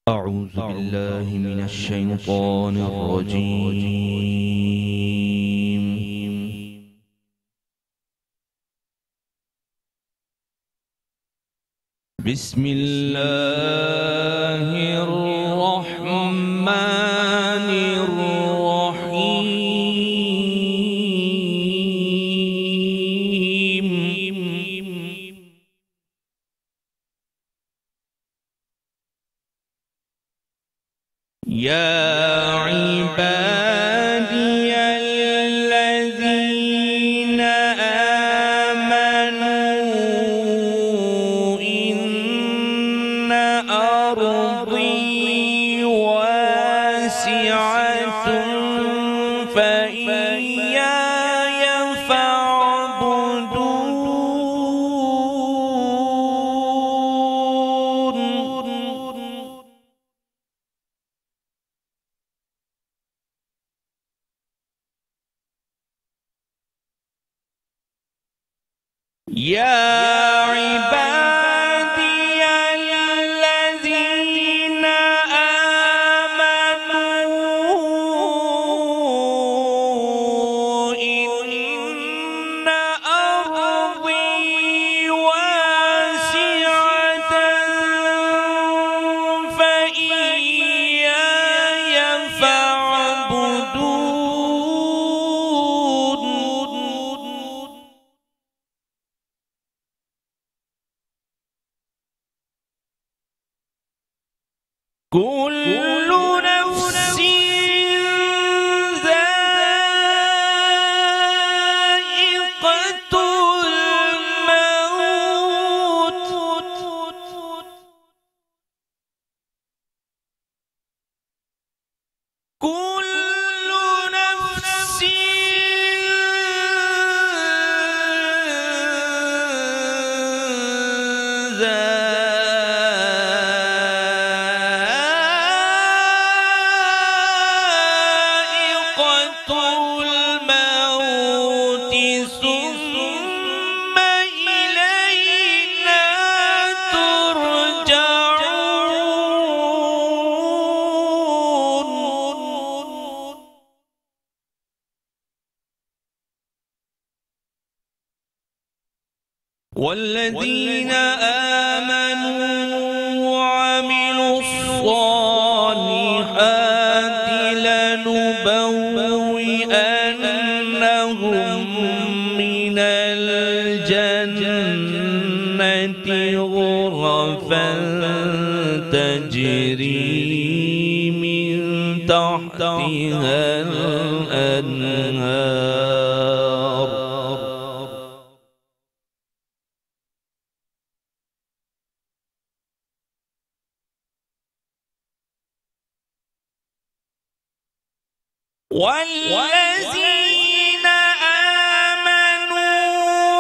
أعوذ بالله من الشيطان الرجيم. بسم الله الرحمن الرحيم. يا عبادي الذين آمنوا إن أرضي واسعة فإياي فاعبدون. يا عبادي الذين آمنوا إن أرضي واسعة فإياي فاعبدون. كل نفس ذائقة الموت كل نفس الموت ثم إلينا ترجعون. والذين آمنوا وعملوا الصالحات لنبوئنهم من الجنة غرفا تجري من تحتها الأنهار. والذين آمنوا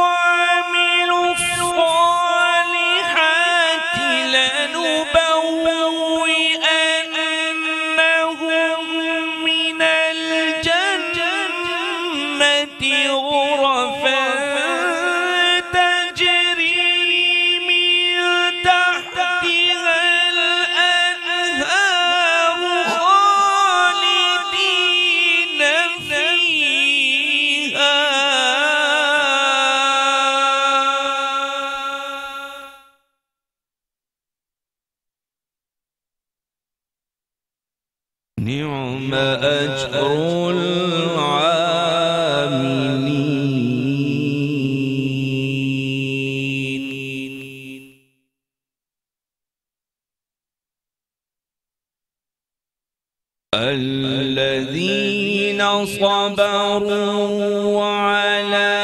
وعملوا الصالحات لنبوئنهم من الجنة غرفا تجري من تحتها الأنهار خالدين فيها. نعم أجر العاملين. الذين صبروا وعلى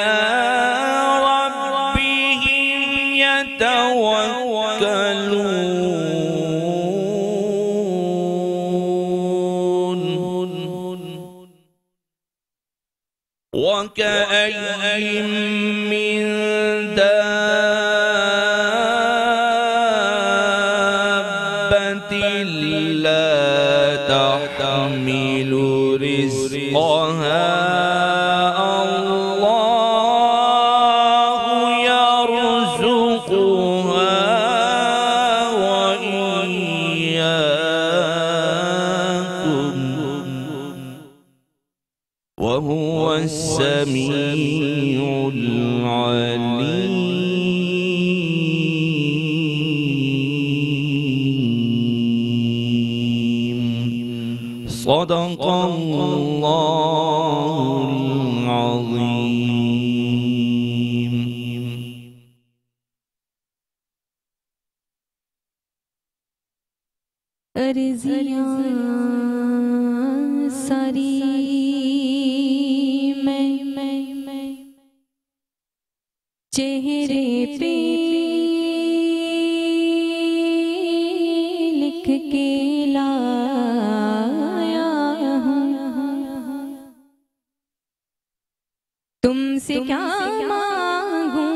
ربهم يتوكلون. وكأين من دابة لا تحمل رزقها الله يرزقها وإياكم. وهو السميع العليم. صدق الله العظيم. عرضیاں ساری میں چہرے پہ لکھ کے لایا ہوں، تم سے کیا مانگوں،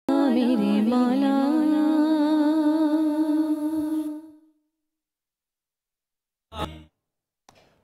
میرے مولا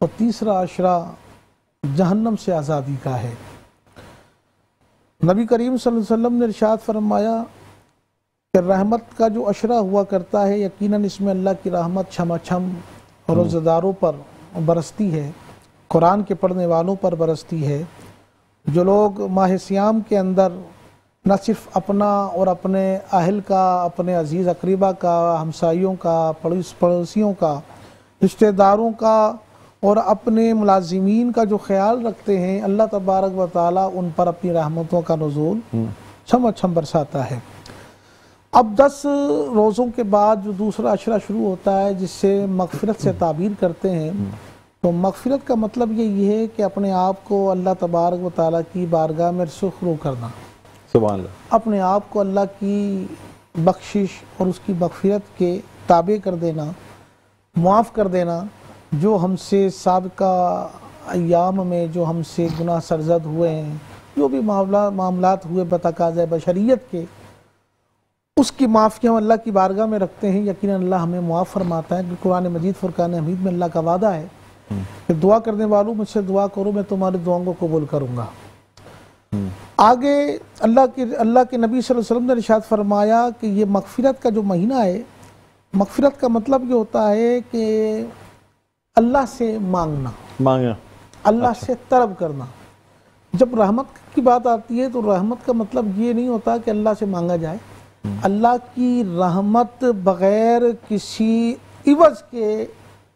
اور تیسرا عشرہ جہنم سے آزادی کا ہے۔ نبی کریم صلی اللہ علیہ وسلم نے ارشاد فرمایا کہ رحمت کا جو عشرہ ہوا کرتا ہے یقیناً اس میں اللہ کی رحمت چھما چھم روزہ داروں پر برستی ہے، قرآن کے پڑھنے والوں پر برستی ہے۔ جو لوگ ماہ سیام کے اندر نہ صرف اپنا اور اپنے اہل کا، اپنے عزیز اقربا کا، ہمسائیوں کا، پڑوسیوں کا، رشتہ داروں کا اور اپنے ملازمین کا جو خیال رکھتے ہیں، اللہ تبارک و تعالیٰ ان پر اپنی رحمتوں کا نزول چھم چھم برساتا ہے۔ اب 10 روزوں کے بعد جو دوسرا عشرہ شروع ہوتا ہے جس سے مغفرت سے تعبیر کرتے ہیں، تو مغفرت کا مطلب یہ ہے کہ اپنے آپ کو اللہ تبارک و تعالیٰ کی بارگاہ میں سخرو کرنا، سبحان اللہ، اپنے آپ کو اللہ کی بخشش اور اس کی مغفرت کے تابع کر دینا، معاف کر دینا۔ جو ہم سے سابقہ ایام میں جو ہم سے گناہ سرزد ہوئے ہیں، جو بھی معاملات ہوئے بتقاضۂ بشریت کے، اس کی معافی ہم اللہ کی بارگاہ میں رکھتے ہیں۔ یقیناً اللہ ہمیں معاف فرماتا ہے کہ قرآن مجید فرقان حمید میں اللہ کا وعدہ ہے کہ دعا کرنے والوں مجھ سے دعا کرو، میں تمہاری دعاؤں کو قبول کروں گا۔ آگے اللہ کے نبی صلی اللہ علیہ وسلم نے ارشاد فرمایا کہ یہ مغفرت کا جو مہینہ ہے، مغفرت کا مطلب یہ ہوتا ہے کہ اللہ سے مانگنا، اللہ سے طلب کرنا۔ جب رحمت کی بات آتی ہے تو رحمت کا مطلب یہ نہیں ہوتا کہ اللہ سے مانگا جائے، اللہ کی رحمت بغیر کسی عوض کے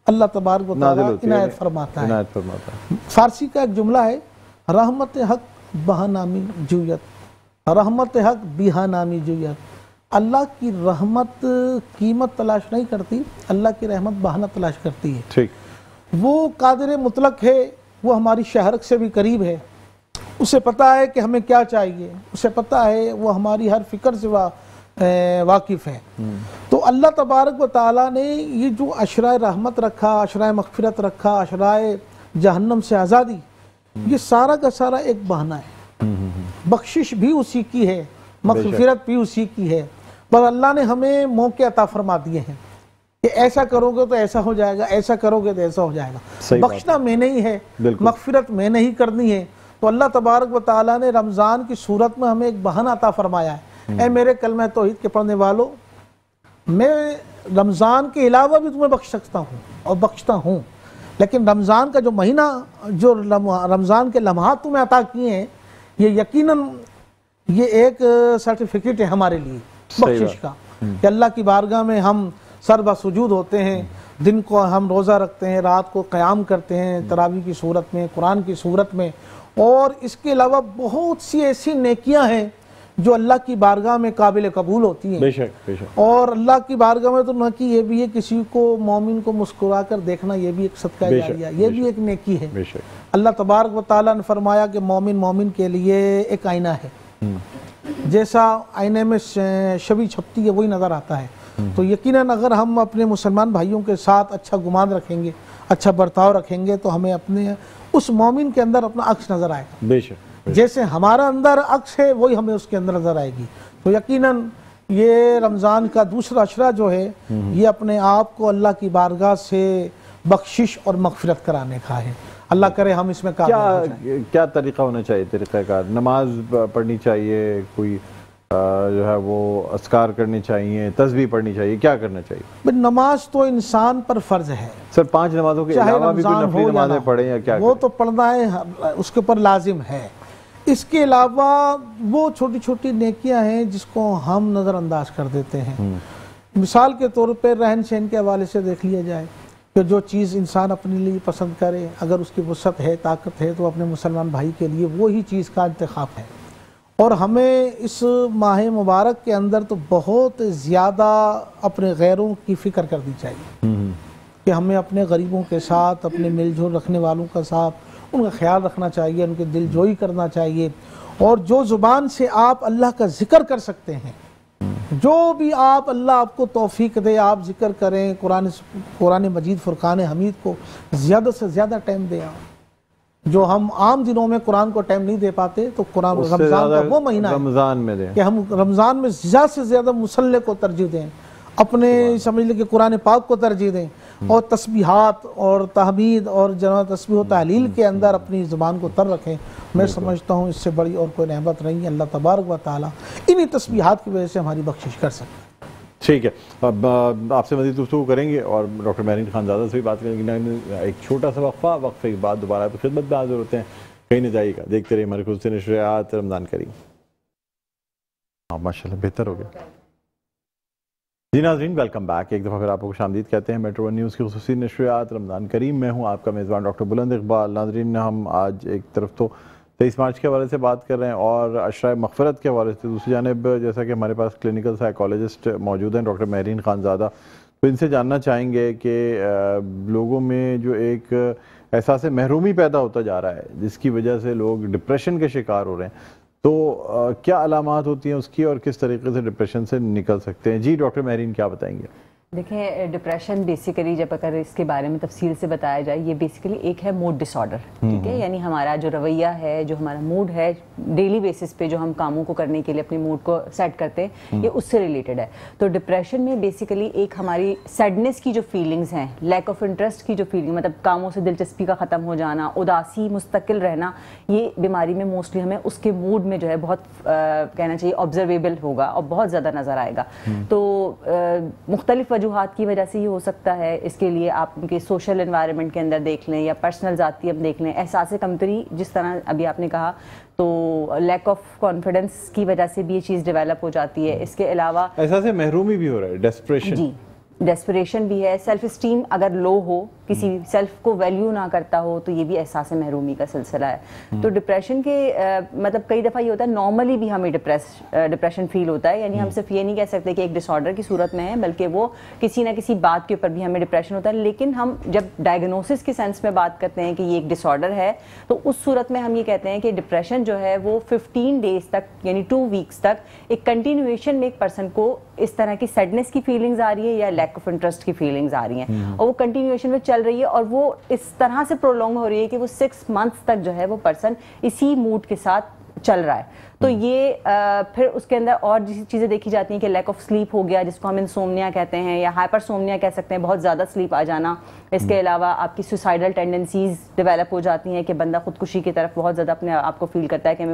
اللہ تبارک و تعالیٰ عنایت فرماتا ہے۔ فارسی کا ایک جملہ ہے، رحمت حق بہا نامی جویت، رحمت حق بیہا نامی جویت۔ اللہ کی رحمت قیمت تلاش نہیں کرتی، اللہ کی رحمت بہانہ تلاش کرتی ہے۔ ٹھیک، وہ قادر مطلق ہے، وہ ہماری شہرک سے بھی قریب ہے، اسے پتہ ہے کہ ہمیں کیا چاہیے، اسے پتہ ہے، وہ ہماری ہر فکر سے واقف ہے۔ تو اللہ تبارک و تعالیٰ نے یہ جو عشرہ رحمت رکھا، عشرہ مغفرت رکھا، عشرہ جہنم سے آزادی، یہ سارا کا سارا ایک بہانہ ہے۔ بخشش بھی اسی کی ہے، مغفرت بھی اسی کی ہے، بس اللہ نے ہمیں موقع عطا فرما دیے ہیں کہ ایسا کرو گے تو ایسا ہو جائے گا، ایسا کرو گے تو ایسا ہو جائے گا۔ بخشنا میں نہیں ہے، مغفرت میں نہیں کرنی ہے۔ تو اللہ تبارک و تعالیٰ نے رمضان کی صورت میں ہمیں ایک بہانہ عطا فرمایا ہے، اے میرے کلمہ توحید کے پڑھنے والوں، میں رمضان کے علاوہ بھی تمہیں بخش سکتا ہوں اور بخشتا ہوں، لیکن رمضان کا جو مہینہ، جو رمضان کے لمحات تمہیں عطا کیے ہیں، یہ یقیناً یہ ایک سرٹیفکیٹ ہے ہمارے لیے بخشش کا، کہ اللہ کی بارگاہ میں ہم سر بسجود ہوتے ہیں، دن کو ہم روزہ رکھتے ہیں، رات کو قیام کرتے ہیں تراویح کی صورت میں، قرآن کی صورت میں، اور اس کے علاوہ بہت سی ایسی نیکیاں ہیں جو اللہ کی بارگاہ میں قابل قبول ہوتی ہیں۔ بے شک بے شک۔ اور اللہ کی بارگاہ میں تو نہ کہ یہ بھی ہے، کسی کو مومن کو مسکرا کر دیکھنا، یہ بھی ایک صدقہ جاریہ، یہ بھی ایک نیکی ہے۔ اللہ تبارک و تعالیٰ نے فرمایا کہ مومن کے لیے ایک آئینہ ہے، جیسا آئینے میں شبی چھپتی ہے وہی نظر آتا ہے۔ تو یقیناً اگر ہم اپنے مسلمان بھائیوں کے ساتھ اچھا گمان رکھیں گے، اچھا برتاؤ رکھیں گے، تو ہمیں اپنے اس مومن کے اندر اپنا عکس نظر آئے گا۔ بے شک، جیسے ہمارا اندر عکس ہے وہی ہمیں اس کے اندر نظر آئے گی۔ تو یقیناً یہ رمضان کا دوسرا عشرہ جو ہے، یہ اپنے آپ کو اللہ کی بارگاہ سے بخشش اور مغفرت کرانے کا ہے۔ اللہ کرے ہم اس میں کامیاب ہو جائیں۔ کیا طریقہ ہونا چاہیے، طریقہ کار؟ نماز پڑھنی چاہیے، کوئی جو ہے وہ اذکار کرنے چاہیے، تسبیح پڑھنی چاہیے، کیا کرنا چاہیے؟ نماز تو انسان پر فرض ہے، سر 5 نمازوں کے علاوہ بھی کوئی نفلی نمازیں پڑھیں یا کیا؟ وہ تو پڑھنا ہے، اس کے اوپر لازم ہے۔ اس کے علاوہ وہ چھوٹی چھوٹی نیکیاں ہیں جس کو ہم نظر انداز کر دیتے ہیں۔ مثال کے طور پہ رہن سہن کے حوالے سے دیکھ لیا جائے کہ جو چیز انسان اپنے لیے پسند کرے، اگر اس کی وسعت ہے، طاقت ہے، تو اپنے مسلمان بھائی کے لیے وہی چیز کا انتخاب ہے۔ اور ہمیں اس ماہ مبارک کے اندر تو بہت زیادہ اپنے غیروں کی فکر کرنی چاہیے کہ ہمیں اپنے غریبوں کے ساتھ، اپنے مل جل رکھنے والوں کے ساتھ ان کا خیال رکھنا چاہیے، ان کے دل جوئی کرنا چاہیے۔ اور جو زبان سے آپ اللہ کا ذکر کر سکتے ہیں، جو بھی اللہ آپ کو توفیق دے، آپ ذکر کریں، قرآن مجید فرقان حمید کو زیادہ سے زیادہ ٹائم دیں۔ جو ہم عام دنوں میں قرآن کو ٹائم نہیں دے پاتے، تو قرآن رمضان کا وہ مہینہ ہے کہ ہم رمضان میں زیادہ سے زیادہ مصلی کو ترجیح دیں، اپنے سمجھ لیں کہ قرآن پاک کو ترجیح دیں، اور تسبیحات اور تحمید اور جناب تسبیح و تحلیل کے اندر اپنی زبان کو تر رکھیں. میں سمجھتا ہوں اس سے بڑی اور کوئی نعمت نہیں ہے. اللہ تبارک و تعالیٰ انہی تسبیحات کی وجہ سے ہماری بخشش کر سکتے ہیں. ٹھیک ہے, اب آپ سے مزید گفتگو کریں گے اور ڈاکٹر مہرین خانزادہ سے بھی بات کریں گے. ایک چھوٹا سا وقفے کے بعد دوبارہ آپ کی خدمت میں حاضر ہوتے ہیں. کہیں نہ جائیے گا, دیکھتے رہیے ہمارے خصوصی نشریات رمضان کریم. ماشاءاللہ بہتر ہو گیا. جی ناظرین, ویلکم بیک. ایک دفعہ پھر آپ کو خوش آمدید کہتے ہیں میٹرو ون نیوز کی خصوصی نشریات رمضان کریم. میں ہوں آپ کا میزبان ڈاکٹر بلند اقبال. ناظرین, ہم آج ایک طرف تو 23 مارچ کے حوالے سے بات کر رہے ہیں اور عشرۂ مغفرت کے حوالے سے, دوسری جانب جیسا کہ ہمارے پاس کلینکل سائیکالوجسٹ موجود ہیں ڈاکٹر مہرین خانزادہ, تو ان سے جاننا چاہیں گے کہ لوگوں میں جو ایک احساس محرومی پیدا ہوتا جا رہا ہے جس کی وجہ سے لوگ ڈپریشن کے شکار ہو رہے ہیں, تو کیا علامات ہوتی ہیں اس کی اور کس طریقے سے ڈپریشن سے نکل سکتے ہیں؟ جی ڈاکٹر مہرین, کیا بتائیں گے؟ دیکھیں, ڈپریشن بیسیکلی جب اگر اس کے بارے میں تفصیل سے بتایا جائے, یہ بیسیکلی ایک ہے موڈ ڈس آرڈر. ٹھیک ہے, یعنی ہمارا جو رویہ ہے, جو ہمارا موڈ ہے ڈیلی بیسس پہ جو ہم کاموں کو کرنے کے لیے اپنے موڈ کو سیٹ کرتے ہیں, یہ اس سے ریلیٹڈ ہے. تو ڈپریشن میں بیسیکلی ایک ہماری سیڈنس کی جو فیلنگز ہیں, لیک آف انٹرسٹ کی جو فیلنگ, مطلب کاموں سے دلچسپی کا ختم ہو جانا, اداسی, مستقل رہنا, یہ بیماری میں موسٹلی ہمیں اس کے موڈ میں جو ہے بہت کہنا چاہیے آبزرویبل ہوگا اور بہت زیادہ نظر آئے گا. تو مختلف وجوہات کی وجہ سے یہ ہو سکتا ہے. اس کے لیے آپ ان کے سوشل انوائرمنٹ کے اندر دیکھ لیں یا پرسنل ذاتی اب دیکھ لیں. احساس کمتری جس طرح ابھی آپ نے کہا, تو لیک آف کانفیڈنس کی وجہ سے بھی یہ چیز ڈیولپ ہو جاتی ہے. اس کے علاوہ احساس محرومی بھی ہو رہا ہے, ڈیسپریشن. جی, ڈیسپریشن بھی ہے. سیلف اسٹیم اگر لو ہو, کسی سیلف کو ویلیو نہ کرتا ہو, تو یہ بھی احساس محرومی کا سلسلہ ہے. تو ڈپریشن کے مطلب کئی دفعہ یہ ہوتا ہے نارملی بھی ہمیں ڈپریشن فیل ہوتا ہے. یعنی ہم صرف یہ نہیں کہہ سکتے کہ ایک ڈس آرڈر کی صورت میں ہے, بلکہ وہ کسی نہ کسی بات کے اوپر بھی ہمیں ڈپریشن ہوتا ہے. لیکن ہم جب ڈائگنوسس کے سینس میں بات کرتے ہیں کہ یہ ایک ڈس آرڈر ہے, تو اس صورت میں ہم یہ کہتے ہیں کہ ڈپریشن جو ہے وہ 15 ڈیز تک یعنی 2 ویکس تک ایک کنٹینیویشن میں ایک پرسن کو اس طرح کی سیڈنس کی فیلنگز آ رہی ہے یا لیک آف انٹرسٹ کی فیلنگز آ رہی ہیں, اور وہ کنٹینیویشن میں چل رہی ہے, اور وہ اس طرح سے پرولونگ ہو رہی ہے کہ وہ 6 months تک جو ہے وہ پرسن اسی موڈ کے ساتھ چل رہا ہے. تو یہ پھر اس کے اندر اور چیزیں دیکھی جاتی ہیں کہ لیک آف سلیپ ہو گیا, جس کو ہم انسومنیا کہتے ہیں یا ہائپر سومنیا کہہ سکتے ہیں, بہت زیادہ سلیپ آ جانا. اس کے علاوہ آپ کی سوسائڈل ٹینڈنسیز ڈیولپ ہو جاتی ہیں کہ بندہ خودکشی کی طرف بہت زیادہ اپنے آپ کو فیل کرتا ہے کہ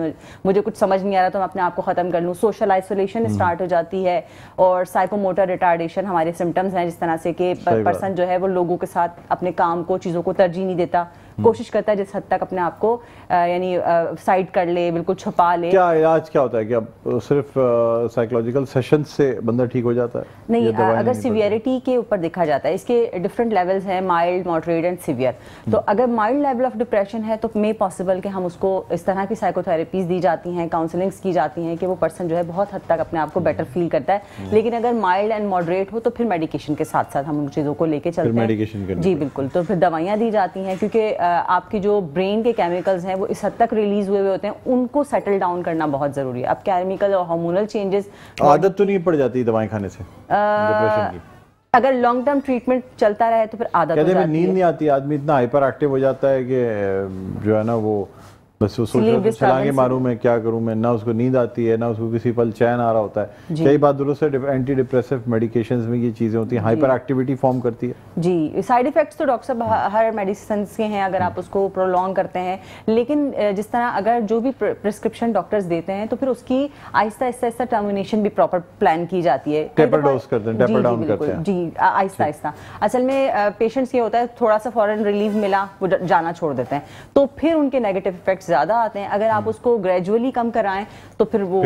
مجھے کچھ سمجھ نہیں آ رہا تو میں اپنے آپ کو ختم کر لوں. سوشل آئسولیشن اسٹارٹ ہو جاتی ہے, اور سائیکو موٹر ریٹارڈیشن ہمارے سمٹمز ہیں, جس طرح سے کہ پرسن جو ہے وہ لوگوں کے ساتھ اپنے کام کو, چیزوں کو ترجیح نہیں دیتا, کوشش کرتا ہے جس حد تک اپنے آپ کو یعنی سائڈ کر لے, بالکل چھپا لے. کیا علاج کیا ہوتا ہے؟ کہ اب صرف سائیکولوجیکل سیشن سے بندہ ٹھیک ہو جاتا ہے؟ نہیں, اگر سیویئرٹی کے اوپر دیکھا جاتا ہے, اس کے ڈفرینٹ لیولز ہیں, مائلڈ, ماڈریٹ اینڈ سیویئر. تو اگر مائلڈ لیول آف ڈپریشن ہے تو میں پاسبل کہ ہم اس کو اس طرح کی سائیکو تھراپیز دی جاتی ہیں, کاؤنسلنگس کی جاتی ہیں کہ وہ پرسن جو ہے بہت حد تک اپنے آپ کو بیٹر فیل کرتا ہے. لیکن اگر مائلڈ اینڈ ماڈریٹ ہو تو پھر میڈیکیشن کے ساتھ ساتھ ہم ان چیزوں کو لے کے چلتے ہیں. جی بالکل, تو پھر دوائیاں دی جاتی ہیں, کیونکہ آپ کی جو برین کے کیمیکلز ہیں وہ اس حد تک ریلیز ہوئے ہوتے ہیں, ان کو سیٹل ڈاؤن کرنا بہت ضروری ہے. اب کیمیکل اور ہارمونل چینجز, عادت تو نہیں پڑ جاتی دوائیں کھانے سے ڈپریشن کی؟ اگر لانگ ٹرم ٹریٹمنٹ چلتا رہے تو پھر عادت ہو جاتی ہے. نیند نہیں آتی, آدمی اتنا ہائپر ایکٹیو ہو جاتا ہے کہ جو ہے نا وہ بس چھلانگیں ماروں میں, کیا کروں میں, نہ اس کو نیند آتی ہے, نہ اس کو کسی پل چین آ رہا ہوتا ہے. کئی بات درست ہے, اینٹی ڈپریسو میڈیکیشنز میں یہ چیزیں ہوتی ہیں, ہائپر ایکٹیویٹی فارم کرتی ہے. جی, سائیڈ ایفیکٹس تو ڈاکٹر صاحب ہر میڈیسنس کے ہیں اگر آپ اس کو پرولونگ کرتے ہیں. لیکن جس طرح اگر جو بھی پرسکرپشن ڈاکٹرز دیتے ہیں تو پھر اس کی آہستہ آہستہ ٹرمینیشن بھی پراپر پلان کی جاتی ہے. ٹیپر ڈوز کرتے ہیں, ٹیپر ڈاؤن کرتے ہیں. جی, آہستہ آہستہ. اصل میں پیشنٹس یہ ہوتا ہے تھوڑا سا فوراً ریلیف ملا, وہ جانا چھوڑ دیتے ہیں, تو پھر ان کے نیگیٹو افیکٹس زیادہ آتے ہیں. اگر آپ اس کو گریجولی کم کرائیں تو پھر وہ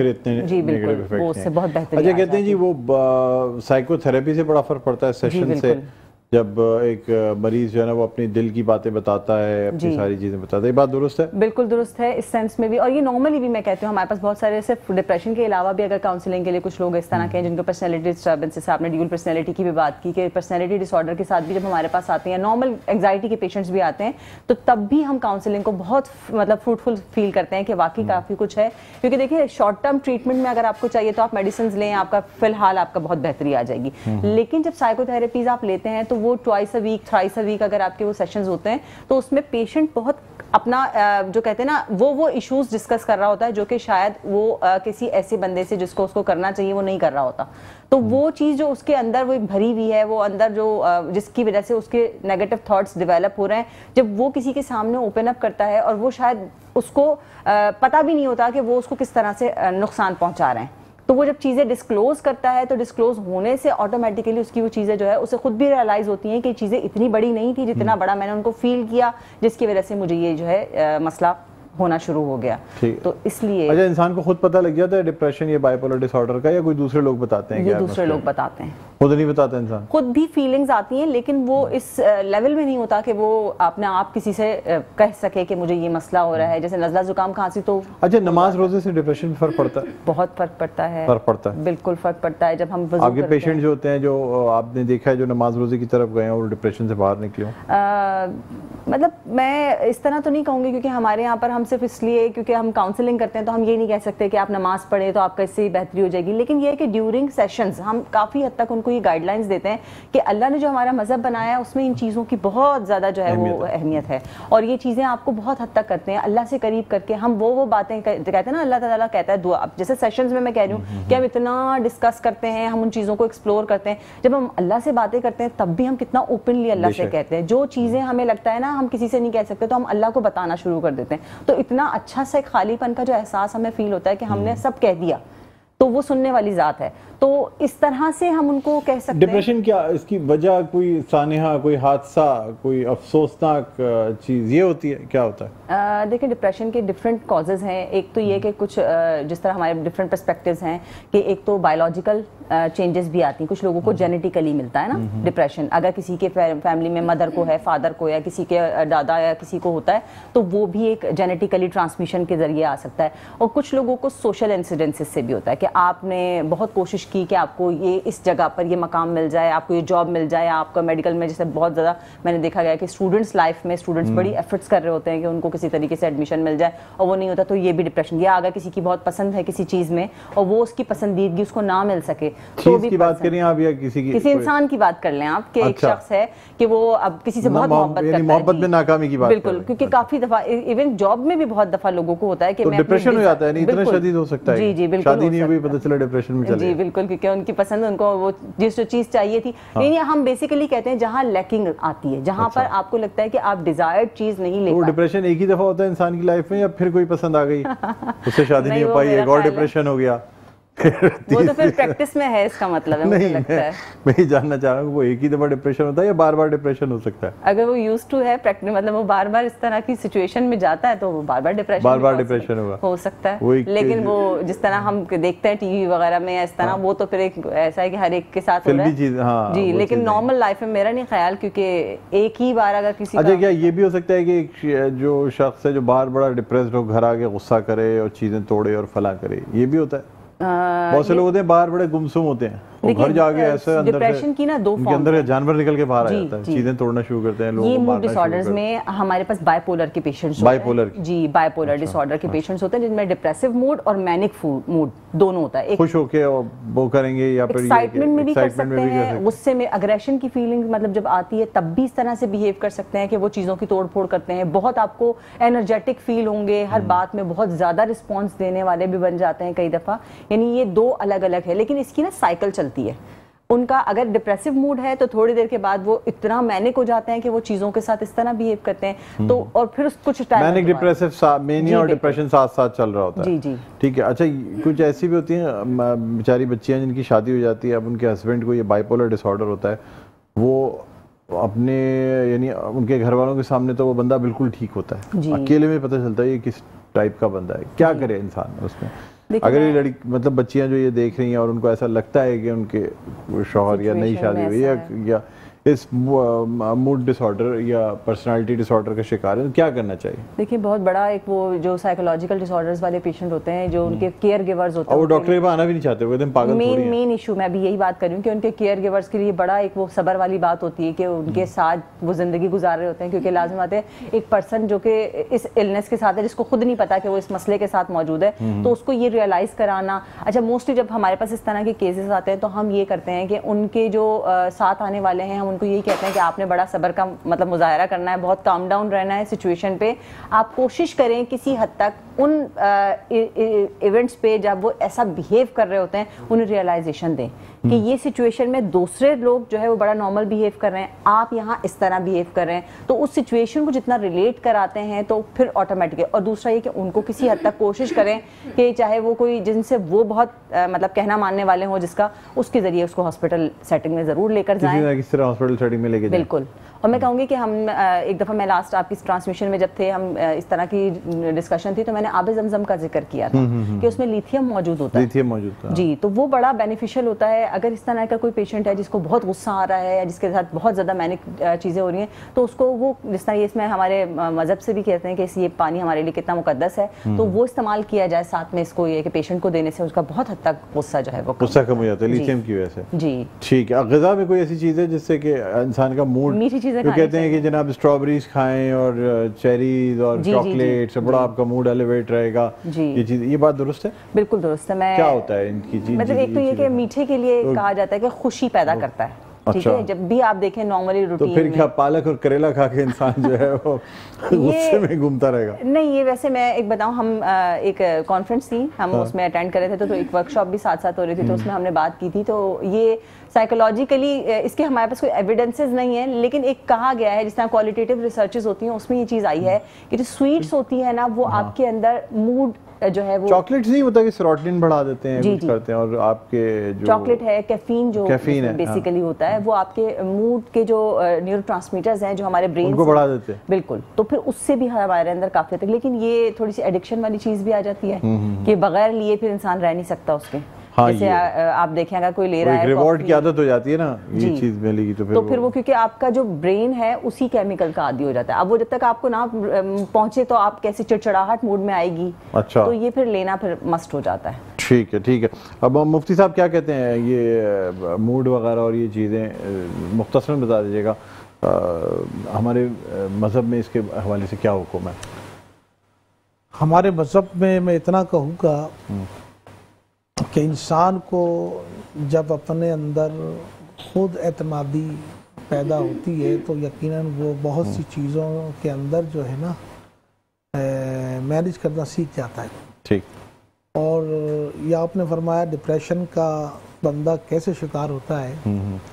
جی بالکل وہ اس سے بہت بہتر. اچھا, کہتے ہیں جی وہ سائیکو تھراپی سے بڑا فرق پڑتا ہے سیشن سے, جب ایک مریض جو ہے نا وہ اپنی دل کی باتیں بتاتا ہے, اپنی ساری چیزیں بتاتا ہے, یہ بات درست ہے؟ بالکل درست ہے اس سینس میں بھی. اور یہ نارملی بھی میں کہتی ہوں ہمارے پاس بہت سارے صرف ڈپریشن کے علاوہ بھی اگر کاؤنسلنگ کے لیے کچھ لوگ اس طرح کے ہیں جن کو پرسنالٹی ڈسٹربنس, آپ نے ڈیول پرسنالٹی کی بھی بات کی کہ پرسنالٹی ڈس آرڈر کے ساتھ بھی جب ہمارے پاس آتے ہیں, نارمل انگزائٹی کے پیشنٹس بھی آتے ہیں, تو تب بھی ہم کاؤنسلنگ کو بہت مطلب فروٹفل فیل کرتے ہیں کہ واقعی کافی کچھ ہے. کیونکہ دیکھیے شارٹ ٹرم ٹریٹمنٹ میں اگر آپ کو چاہیے تو آپ میڈیسنز لیں, آپ کا فی الحال آپ کا بہت بہتری آ جائے گی. لیکن جب سائیکو تھراپیز آپ لیتے ہیں تو وہ ٹوائس اے ویک, تھرائس اے ویک اگر آپ کے وہ سیشنز ہوتے ہیں تو اس میں پیشنٹ بہت اپنا جو کہتے ہیں نا وہ ایشوز ڈسکس کر رہا ہوتا ہے جو کہ شاید وہ کسی ایسے بندے سے جس کو اس کو کرنا چاہیے وہ نہیں کر رہا ہوتا. تو وہ چیز جو اس کے اندر وہ بھری ہوئی ہے, وہ اندر جو جس کی وجہ سے اس کے نیگیٹو تھاٹس ڈیولپ ہو رہے ہیں, جب وہ کسی کے سامنے اوپن اپ کرتا ہے اور وہ شاید اس کو پتہ بھی نہیں ہوتا کہ وہ اس کو کس طرح سے نقصان پہنچا رہے ہیں, تو وہ جب چیزیں ڈسکلوز کرتا ہے تو ڈسکلوز ہونے سے آٹومیٹیکلی اس کی وہ چیزیں جو ہے اسے خود بھی ریئلائز ہوتی ہیں کہ یہ چیزیں اتنی بڑی نہیں تھی جتنا بڑا میں نے ان کو فیل کیا, جس کی وجہ سے مجھے یہ جو ہے مسئلہ ہونا شروع ہو گیا. تو اس لیے اچھا, انسان کو خود پتہ لگ جاتا ہے ڈپریشن یا بائی پولر ڈس آرڈر کا, یا کوئی دوسرے لوگ بتاتے ہیں؟ یہ دوسرے لوگ بتاتے ہیں, خود نہیں بتاتا انسان, خود بھی فیلنگز آتی ہیں لیکن وہ اس لیول میں نہیں ہوتا کہ وہ اپنے آپ کسی سے کہہ سکے کہ مجھے یہ مسئلہ ہو رہا ہے. جیسے نزلہ زکام کھانسی تو اچھا, نماز روزے سے ڈپریشن میں فرق پڑتا ہے؟ بہت فرق پڑتا ہے. فرق پڑتا ہے, بالکل فرق پڑتا ہے. جب ہم وضو آپ کے پیشنٹ جو ہوتے ہیں جو آپ نے دیکھا ہے جو نماز روزے کی طرف گئے ہیں اور ڈپریشن سے باہر نکلے ہوں, مطلب میں اس طرح تو نہیں کہوں گی کیونکہ ہمارے یہاں پر ہم صرف اس لیے کیونکہ ہم کاؤنسلنگ کرتے ہیں تو ہم یہ نہیں کہہ سکتے کہ آپ نماز پڑھیں تو آپ کا اس سے بہتری ہو جائے گی, لیکن یہ ہے کہ ڈیورنگ سیشنز ہم کافی حد تک ان کو یہ گائیڈ لائنس دیتے ہیں کہ اللہ نے جو ہمارا مذہب بنایا ہے اس میں ان چیزوں کی بہت زیادہ جو ہے وہ اہمیت ہے, اور یہ چیزیں آپ کو بہت حد تک کرتے ہیں اللہ سے قریب کر کے. ہم وہ باتیں کہتے ہیں نا, اللہ تعالیٰ کہتا ہے دعا, جیسے سیشنز میں کہہ رہی ہوں کہ ہم اتنا ڈسکس کرتے ہیں, ہم ان چیزوں کو ایکسپلور کرتے ہیں, جب ہم اللہ سے باتیں کرتے ہیں تب بھی ہم کتنا اوپنلی اللہ سے کہتے ہیں. جو چیزیں ہمیں لگتا ہے نا ہم کسی سے نہیں کہہ سکتے تو ہم اللہ کو بتانا شروع کر دیتے ہیں, تو اتنا اچھا سا ایک خالی پن کا جو احساس ہمیں فیل ہوتا ہے کہ ہم نے سب کہہ دیا, تو وہ سننے والی ذات ہے. تو اس طرح سے ہم ان کو کہہ سکتے ہیں. ڈپریشن کیا اس کی وجہ کوئی سانحہ, کوئی حادثہ, کوئی افسوسناک چیز یہ ہوتی ہے, کیا ہوتا ہے؟ دیکھیں ڈپریشن کے ڈفرینٹ کازز ہیں. ایک تو یہ کہ کچھ جس طرح ہمارے ڈفرینٹ پرسپیکٹیوز ہیں کہ ایک تو بایولوجیکل چینجز بھی آتی ہیں, کچھ لوگوں کو جینیٹیکلی ملتا ہے نا ڈپریشن, اگر کسی کے فیملی میں مدر کو ہے, فادر کو, یا کسی کے دادا یا کسی کو ہوتا ہے تو وہ بھی ایک جینیٹیکلی ٹرانسمیشن کے ذریعے آ سکتا ہے. اور کچھ لوگوں کو سوشل انسیڈنسز سے بھی ہوتا ہے کہ آپ نے بہت کوشش کی کہ آپ کو یہ اس جگہ پر یہ مقام مل جائے, آپ کو یہ جاب مل جائے, آپ کا میڈیکل میں جیسے بہت زیادہ میں نے دیکھا گیا کہ اسٹوڈنٹس لائف میں اسٹوڈنٹس بڑی ایفرٹس کر رہے ہوتے ہیں کہ ان کو کسی طریقے سے ایڈمیشن مل جائے اور وہ نہیں ہوتا, تو یہ بھی ڈپریشن. یا اگر کسی کی بہت پسند ہے کسی چیز میں اور وہ اس کی پسندیدگی اس کو نہ مل سکے تو بھی بات کریں آپ, یا کسی انسان کی بات کر لیں آپ کہ ایک شخص ہے کہ وہ اب کسی سے بہت محبت کرتا ہے, محبت میں ناکامی کی بات, بالکل, کیونکہ کافی دفعہ ایون جاب میں بھی بہت دفعہ لوگوں کو ہوتا ہے کہ ڈپریشن ہو جاتا ہے, نہیں اتنا شدید ہو سکتا ہے. جی جی بالکل, شادی نہیں ہوئی پتہ چلا ڈپریشن میں چلے. جی بالکل, کیونکہ ان کی پسند, ان کو وہ جس جو چیز چاہیے تھی. یعنی ہم بیسیکلی کہتے ہیں جہاں لیکنگ آتی ہے, جہاں پر آپ کو لگتا ہے کہ آپ ڈیزائرڈ چیز نہیں لے پائے. ڈپریشن ایک ہی دفعہ ہوتا ہے انسان کی لائف میں, یا پھر کوئی پسند آ گئی اس سے شادی نہیں ہو پائی, ایک اور ڈپریشن ہو گیا, وہ تو پھر پریکٹس میں ہے, اس کا مطلب ہے مجھے لگتا ہے. میں یہ جاننا چاہ رہا ہوں وہ ایک ہی دفعہ ڈپریشن ہوتا ہے یا بار بار ڈپریشن ہو سکتا ہے؟ اگر وہ یوز ٹو ہے مطلب وہ بار بار اس طرح کی سچویشن میں جاتا ہے تو وہ بار بار ڈپریشن ہو سکتا ہے. لیکن وہ جس طرح ہم دیکھتے ہیں ٹی وی وغیرہ میں اس طرح, وہ تو پھر ایک ایسا ہے کہ ہر ایک کے ساتھ ہو رہا ہے جی, لیکن نارمل لائف میں میرا نہیں خیال, کیونکہ ایک ہی بار اگر کسی. اچھا, کیا یہ بھی ہو سکتا ہے کہ جو شخص ہے جو بار بڑا ڈپریسڈ ہو, گھر آ کے غصہ کرے اور چیزیں توڑے اور فلاں کرے, یہ بھی ہوتا ہے؟ بہت سے لوگ ہوتے ہیں باہر بڑے گمسم ہوتے ہیں, گھر جا کے ایسے ڈپریشن کی نا دو فارم, اندر جانور نکل کے باہر آ جاتا ہے, چیزیں توڑنا شروع کرتے ہیں لوگ. یہ موڈ ڈس آرڈرز میں ہمارے پاس بائی پولر کے پیشنٹس ہوتے ہیں. جی, بائی پولر ڈس آرڈر کے پیشنٹس ہوتے ہیں جن میں ڈپریسو موڈ اور مینک موڈ دونوں ہوتا ہے. خوش ہو کے وہ کریں گے یا پھر ایکسائٹمنٹ میں بھی کر سکتے ہیں, غصے میں اگریشن کی فیلنگ مطلب جب آتی ہے تب بھی اس طرح سے بیہیو کر سکتے ہیں کہ وہ چیزوں کی توڑ پھوڑ کرتے ہیں. بہت آپ کو انرجیٹک فیل ہوں گے, ہر بات میں بہت زیادہ رسپانس دینے والے بھی بن جاتے ہیں کئی دفعہ. یعنی یہ دو الگ الگ ہے, لیکن اس کی نا سائیکل چلتی ہے ان کا. اگر ڈپریسو موڈ ہے تو تھوڑی دیر کے بعد وہ اتنا مینک ہو جاتے ہیں کہ وہ چیزوں کے ساتھ اس طرح بیہیو کرتے ہیں, تو اور پھر کچھ ٹائم مینک ڈپریسو مینیا اور ڈپریشن ساتھ ساتھ چل رہا ہوتا ہے. جی جی ٹھیک ہے. اچھا, کچھ ایسی بھی ہوتی ہیں بیچاری بچیاں جن کی شادی ہو جاتی ہے, اب ان کے ہسبینڈ کو یہ بائی پولر ڈس آرڈر ہوتا ہے, وہ اپنے یعنی ان کے گھر والوں کے سامنے تو وہ بندہ بالکل ٹھیک ہوتا ہے, اکیلے میں پتہ چلتا ہے یہ کس ٹائپ کا بندہ ہے. کیا کرے انسان اس میں؟ اگر یہ لڑکی مطلب بچیاں جو یہ دیکھ رہی ہیں اور ان کو ایسا لگتا ہے کہ ان کے شوہر یا نئی شادی ہوئی یا اس موڈ ڈس آرڈر یا پرسنالٹی ڈس آرڈر کا شکار ہے, کیا کرنا چاہیے؟ دیکھیے بہت بڑا ایک وہ جو سائیکولوجیکل ڈس آرڈرز والے پیشنٹ ہوتے ہیں جو ان کے کیئر گیورز ہوتے ہیں, اور وہ ڈاکٹر کے پاس آنا بھی نہیں چاہتے, وہ کہتے ہیں پاگل تھوڑی ہیں. مین ایشو میں ابھی یہی بات کر رہی ہوں کہ ان کے کیئر گیورز کے لیے بڑا ایک وہ صبر والی بات ہوتی ہے کہ ان کے ساتھ وہ زندگی گزار رہے ہوتے ہیں, کیونکہ لازم آتے ہیں ایک پرسن جو کہ اس النس کے ساتھ ہے, جس کو خود نہیں پتا کہ وہ اس مسئلے کے ساتھ موجود ہے, تو اس کو یہ ریئلائز کرانا. اچھا, موسٹلی جب ہمارے پاس اس طرح کے کیسز آتے ہیں تو ہم یہ کرتے ہیں کہ ان کے جو ساتھ آنے والے ہیں ہم ان کو یہی کہتے ہیں کہ آپ نے بڑا صبر کا مطلب مظاہرہ کرنا ہے, بہت کام ڈاؤن رہنا ہے سچویشن پہ. آپ کوشش کریں کسی حد تک ان ایونٹس پہ جب وہ ایسا بیہیو کر رہے ہوتے ہیں انہیں ریئلائزیشن دیں کہ یہ سچویشن میں دوسرے لوگ جو ہے وہ بڑا نارمل بیہیو کر رہے ہیں, آپ یہاں اس طرح بیہیو کر رہے ہیں, تو اس سچویشن کو جتنا ریلیٹ کراتے ہیں تو پھر آٹومیٹک. اور دوسرا یہ کہ ان کو کسی حد تک کوشش کریں کہ چاہے وہ کوئی جن سے وہ بہت مطلب کہنا ماننے والے ہوں جس کا, اس کے ذریعے اس کو ہاسپٹل سیٹنگ میں ضرور لے کر جائیں, کس طرح ہاسپٹل سیٹنگ میں لے کے جائیں. بالکل. اور میں کہوں گی کہ ہم ایک دفعہ میں لاسٹ آپ کی ٹرانسمیشن میں جب تھے, ہم اس طرح کی ڈسکشن تھی, تو میں نے آب زمزم کا ذکر کیا تھا کہ اس میں لیتھیم موجود ہوتا ہے. لیتھیم موجود تھا جی, تو وہ بڑا بینیفیشیل ہوتا ہے. اگر اس طرح کا کوئی پیشنٹ ہے جس کو بہت غصہ آ رہا ہے یا جس کے ساتھ بہت زیادہ مینک چیزیں ہو رہی ہیں, تو اس کو وہ جس طرح اس میں ہمارے مذہب سے بھی کہتے ہیں کہ یہ پانی ہمارے لیے کتنا مقدس ہے, تو وہ استعمال کیا جائے ساتھ میں اس کو, یہ کہ پیشنٹ کو دینے سے اس کا بہت حد تک غصہ جو ہے وہ غصہ کم ہو جاتا ہے لیتھیم کی وجہ سے. جی ٹھیک ہے. غذا میں کوئی ایسی چیز ہے جس سے کہ انسان کا موڈ, میٹھی چیزیں کہتے ہیں کہ جناب اسٹرابریز کھائیں اور چیریز اور چاکلیٹس, بڑا آپ کا موڈ ایلیویٹ رہے گا, یہ چیز, یہ بات درست ہے؟ بالکل درست ہے. میں کیا ہوتا ہے ان کی چیز, مطلب ایک تو یہ کہ میٹھے کے لیے کہا جاتا ہے کہ خوشی پیدا کرتا ہے. ٹھیک ہے, جب بھی آپ دیکھیں نارملی روٹین, تو پھر کیا پالک اور کریلا کھا کے انسان جو ہے وہ غصے میں گھومتا رہے گا؟ نہیں, یہ ویسے میں ایک بتاؤں, ہم ایک کانفرنس تھی, ہم اس میں اٹینڈ کر رہے تھے, تو ایک ورک شاپ بھی ساتھ ساتھ ہو رہی تھی, تو اس میں ہم نے بات کی تھی. تو یہ سائیکولوجیکلی اس کے ہمارے پاس کوئی ایویڈنسز نہیں ہیں, لیکن ایک کہا گیا ہے, جس طرح کوالٹیٹیو ریسرچز ہوتی ہیں اس میں یہ چیز آئی ہے کہ جو سویٹس ہوتی ہیں نا, وہ آپ کے اندر موڈ جو ہے وہ, چاکلیٹس نہیں ہوتا کہ سیروٹونن بڑھا دیتے ہیں, کچھ کرتے ہیں, اور آپ کے جو چاکلیٹ ہے, کیفین جو بیسیکلی ہوتا ہے, وہ آپ کے موڈ کے جو نیورو ٹرانسمیٹرز ہیں جو ہمارے برین کو بڑھا دیتے ہیں. بالکل. تو پھر اس سے بھی ہمارے اندر کافی تک, لیکن یہ تھوڑی سی ایڈکشن والی چیز بھی آ جاتی ہے کہ بغیر لیے پھر انسان رہ نہیں سکتا اس کے. جیسے آپ دیکھیں اگر کوئی لے رہا ہے, ریوارڈ کی عادت ہو جاتی ہے نا, یہ چیز ملے گی تو پھر وہ, کیونکہ آپ کا جو برین ہے اسی کیمیکل کا عادی ہو جاتا ہے. اب وہ جب تک آپ کو نہ پہنچے تو آپ کیسے چڑچڑاہٹ موڈ میں آئے گی, تو یہ پھر لینا پھر مسٹ ہو جاتا ہے. ٹھیک ہے, ٹھیک ہے. اب مفتی صاحب کیا کہتے ہیں, یہ موڈ وغیرہ اور یہ چیزیں مختصراً بتا دیجیے گا, ہمارے مذہب میں اس کے حوالے سے کیا حکم ہے؟ ہمارے مذہب میں میں اتنا کہوں گا کہ انسان کو جب اپنے اندر خود اعتمادی پیدا ہوتی ہے تو یقیناً وہ بہت سی چیزوں کے اندر جو ہے نا مینیج کرنا سیکھ جاتا ہے. ٹھیک. اور یہ آپ نے فرمایا ڈپریشن کا بندہ کیسے شکار ہوتا ہے,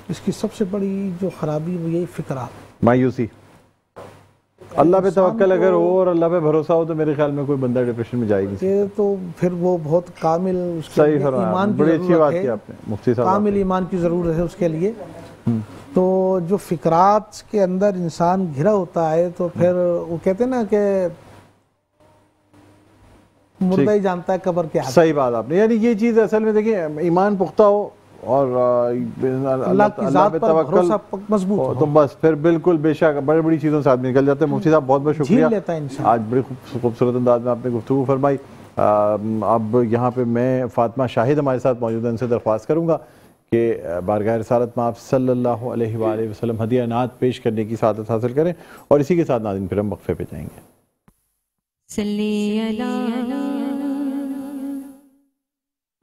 اس کی سب سے بڑی جو خرابی وہ یہی فکرات, مایوسی. اللہ پہ توکل اگر ہو اور اللہ پہ بھروسہ ہو تو میرے خیال میں کوئی بندہ ڈپریشن میں جائے گی. یہ تو پھر وہ بہت کامل ایمان کی ضرورت ہے, مفتی صاحب کامل ایمان کی ضرورت ہے اس کے لیے. تو جو فکرات کے اندر انسان گھرا ہوتا ہے تو پھر وہ کہتے ہیں نا کہ مردہ ہی جانتا ہے قبر کے حال. صحیح بات آپ نے, یعنی یہ چیز اصل میں دیکھیں, ایمان پختہ ہو اور اللہ کی ذات پر بھروسہ مضبوط ہو تو بس پھر بالکل بے شک بڑی بڑی چیزوں سے آدمی نکل جاتے ہیں. مفتی صاحب بہت بہت شکریہ, آج بڑی خوبصورت انداز میں آپ نے گفتگو فرمائی. اب یہاں پہ میں فاطمہ شاہد ہمارے ساتھ موجود ہیں, ان سے درخواست کروں گا کہ بارگاہ رسالت میں آپ صلی اللہ علیہ وآلہ وسلم ہدیہ نعت پیش کرنے کی سعادت حاصل کریں, اور اسی کے ساتھ ناظرین پھر ہم وقفے پہ جائیں گے. صلی علی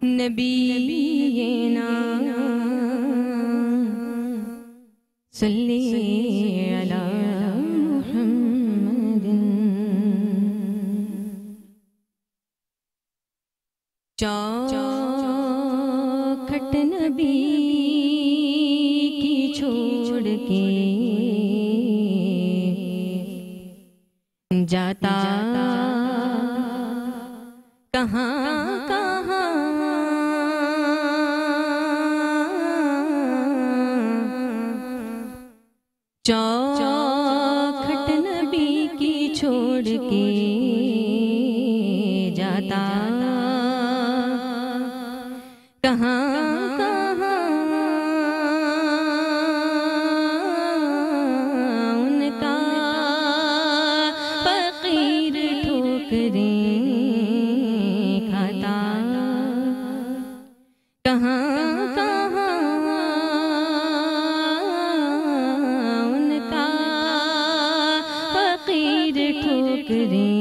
نبینا صلی علی محمد چوکھٹ نبی کی چھوڑ کے جاتا کہاں کہاں چوکھٹ نبی کی چھوڑ کے جاتا کہاں کہاں ان کا فقیر ٹھوکریں کھاتا کہاں کہاں ان کا فقیر ٹھوکریں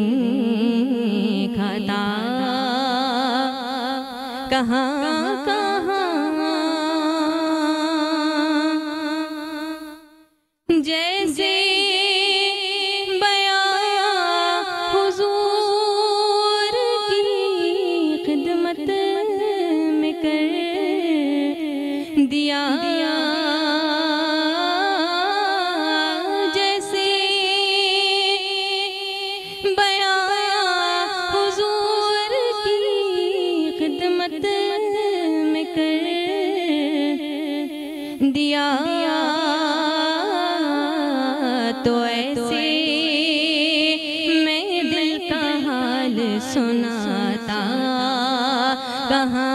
کھاتا کہاں کہاں جیسے بیان حضور کی خدمت میں کر دیا، جیسے بیان حضور کی خدمت میں کر دیا، تو ایسے میں دل کا حال سناتا کہاں